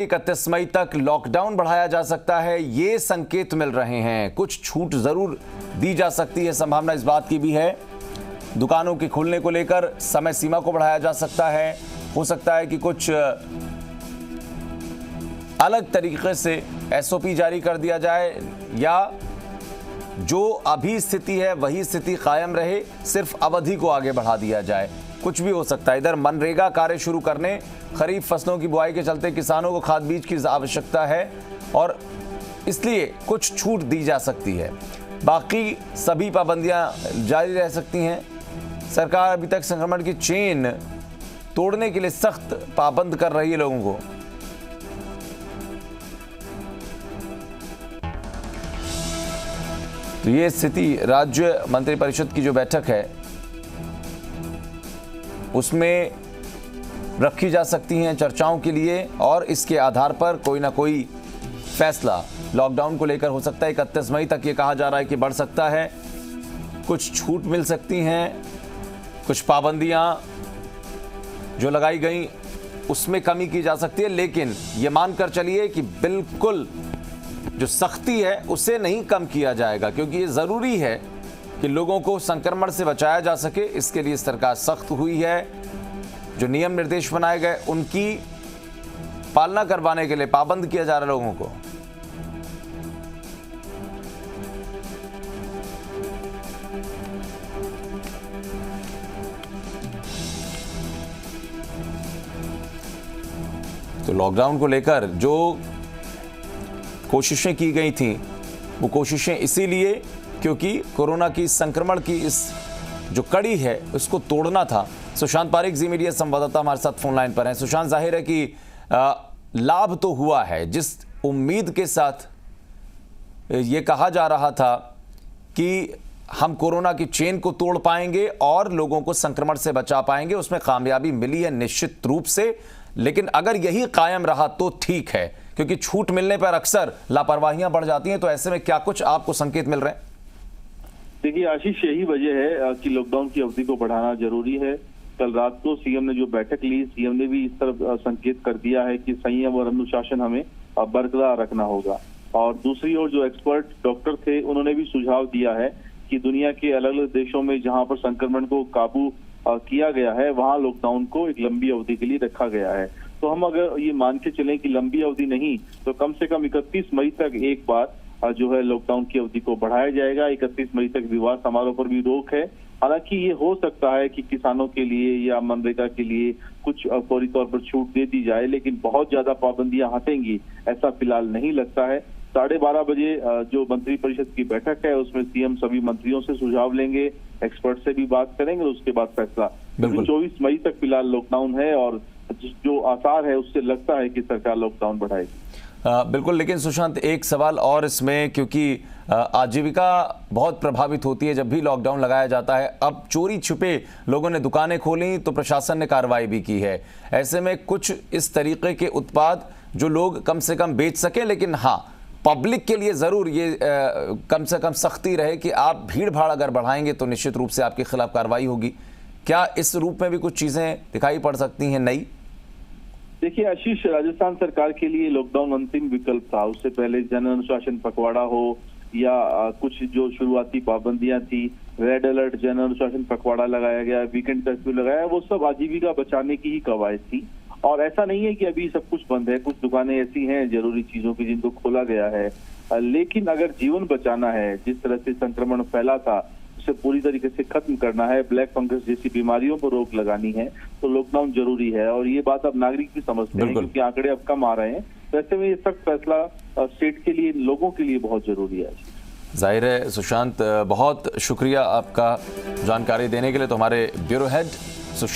31 मई तक लॉकडाउन बढ़ाया जा सकता है, ये संकेत मिल रहे हैं। कुछ छूट जरूर दी जा सकती है, संभावना इस बात की भी है। दुकानों के खुलने को लेकर समय सीमा को बढ़ाया जा सकता है। हो सकता है कि कुछ अलग तरीके से एसओपी जारी कर दिया जाए या जो अभी स्थिति है वही स्थिति कायम रहे, सिर्फ अवधि को आगे बढ़ा दिया जाए। कुछ भी हो सकता है। इधर मनरेगा कार्य शुरू करने, खरीफ फसलों की बुआई के चलते किसानों को खाद बीज की आवश्यकता है और इसलिए कुछ छूट दी जा सकती है। बाकी सभी पाबंदियां जारी रह सकती हैं। सरकार अभी तक संक्रमण की चेन तोड़ने के लिए सख्त पाबंद कर रही है लोगों को। तो ये स्थिति राज्य मंत्रिपरिषद की जो बैठक है उसमें रखी जा सकती हैं चर्चाओं के लिए और इसके आधार पर कोई ना कोई फैसला लॉकडाउन को लेकर हो सकता है। 31 मई तक ये कहा जा रहा है कि बढ़ सकता है, कुछ छूट मिल सकती हैं, कुछ पाबंदियां जो लगाई गई उसमें कमी की जा सकती है, लेकिन ये मानकर चलिए कि बिल्कुल जो सख्ती है उसे नहीं कम किया जाएगा, क्योंकि ये ज़रूरी है कि लोगों को संक्रमण से बचाया जा सके। इसके लिए सरकार सख्त हुई है। जो नियम निर्देश बनाए गए उनकी पालना करवाने के लिए पाबंद किया जा रहा है लोगों को। तो लॉकडाउन को लेकर जो कोशिशें की गई थी वो कोशिशें इसीलिए क्योंकि कोरोना की संक्रमण की इस जो कड़ी है उसको तोड़ना था। सुशांत पारिक जी मीडिया संवाददाता हमारे साथ फोन लाइन पर हैं। सुशांत, जाहिर है कि लाभ तो हुआ है। जिस उम्मीद के साथ ये कहा जा रहा था कि हम कोरोना की चेन को तोड़ पाएंगे और लोगों को संक्रमण से बचा पाएंगे, उसमें कामयाबी मिली है निश्चित रूप से। लेकिन अगर यही कायम रहा तो ठीक है, क्योंकि छूट मिलने पर अक्सर लापरवाहियां बढ़ जाती हैं। तो ऐसे में क्या कुछ आपको संकेत मिल रहे हैं? देखिए आशीष, यही वजह है कि लॉकडाउन की अवधि को बढ़ाना जरूरी है। कल रात को सीएम ने जो बैठक ली, सीएम ने भी इस तरफ संकेत कर दिया है कि संयम और अनुशासन हमें बरकरार रखना होगा। और दूसरी ओर जो एक्सपर्ट डॉक्टर थे उन्होंने भी सुझाव दिया है कि दुनिया के अलग अलग देशों में जहां पर संक्रमण को काबू किया गया है वहां लॉकडाउन को एक लंबी अवधि के लिए रखा गया है। तो हम अगर ये मान के चलें कि लंबी अवधि नहीं तो कम से कम 31 मई तक एक बार जो है लॉकडाउन की अवधि को बढ़ाया जाएगा। 31 मई तक विवाह समारोह पर भी रोक है। हालांकि ये हो सकता है कि किसानों के लिए या मनरेगा के लिए कुछ फौरी तौर पर छूट दे दी जाए, लेकिन बहुत ज्यादा पाबंदियां हटेंगी ऐसा फिलहाल नहीं लगता है। 12:30 बजे जो मंत्रिपरिषद की बैठक है उसमें सीएम सभी मंत्रियों से सुझाव लेंगे, एक्सपर्ट से भी बात करेंगे, उसके बाद फैसला। 24 मई तक फिलहाल लॉकडाउन है और जो आसार है उससे लगता है कि सरकार लॉकडाउन बढ़ाएगी। बिल्कुल, लेकिन सुशांत एक सवाल और इसमें, क्योंकि आजीविका बहुत प्रभावित होती है जब भी लॉकडाउन लगाया जाता है। अब चोरी छुपे लोगों ने दुकानें खोली तो प्रशासन ने कार्रवाई भी की है। ऐसे में कुछ इस तरीके के उत्पाद जो लोग कम से कम बेच सकें, लेकिन हाँ पब्लिक के लिए ज़रूर ये कम से कम सख्ती रहे कि आप भीड़ भाड़ अगर बढ़ाएंगे तो निश्चित रूप से आपके खिलाफ कार्रवाई होगी। क्या इस रूप में भी कुछ चीज़ें दिखाई पड़ सकती हैं नई? देखिए आशीष, राजस्थान सरकार के लिए लॉकडाउन अंतिम विकल्प था। उससे पहले जन अनुशासन पखवाड़ा हो या कुछ जो शुरुआती पाबंदियां थी, रेड अलर्ट, जन अनुशासन पखवाड़ा लगाया गया, वीकेंड कर्फ्यू लगाया, वो सब आजीविका बचाने की ही कवायद थी। और ऐसा नहीं है कि अभी सब कुछ बंद है। कुछ दुकानें ऐसी हैं जरूरी चीजों की जिनको खोला गया है, लेकिन अगर जीवन बचाना है, जिस तरह से संक्रमण फैला था उसे पूरी तरीके से खत्म करना है, ब्लैक फंगस जैसी बीमारियों पर रोक लगानी है, तो लॉकडाउन जरूरी है। और ये बात अब नागरिक भी समझते हैं क्योंकि आंकड़े अब कम आ रहे हैं। वैसे में ये सख्त फैसला स्टेट के लिए, लोगों के लिए बहुत जरूरी है। जाहिर है सुशांत, बहुत शुक्रिया आपका जानकारी देने के लिए। तो हमारे ब्यूरो हेड सुशांत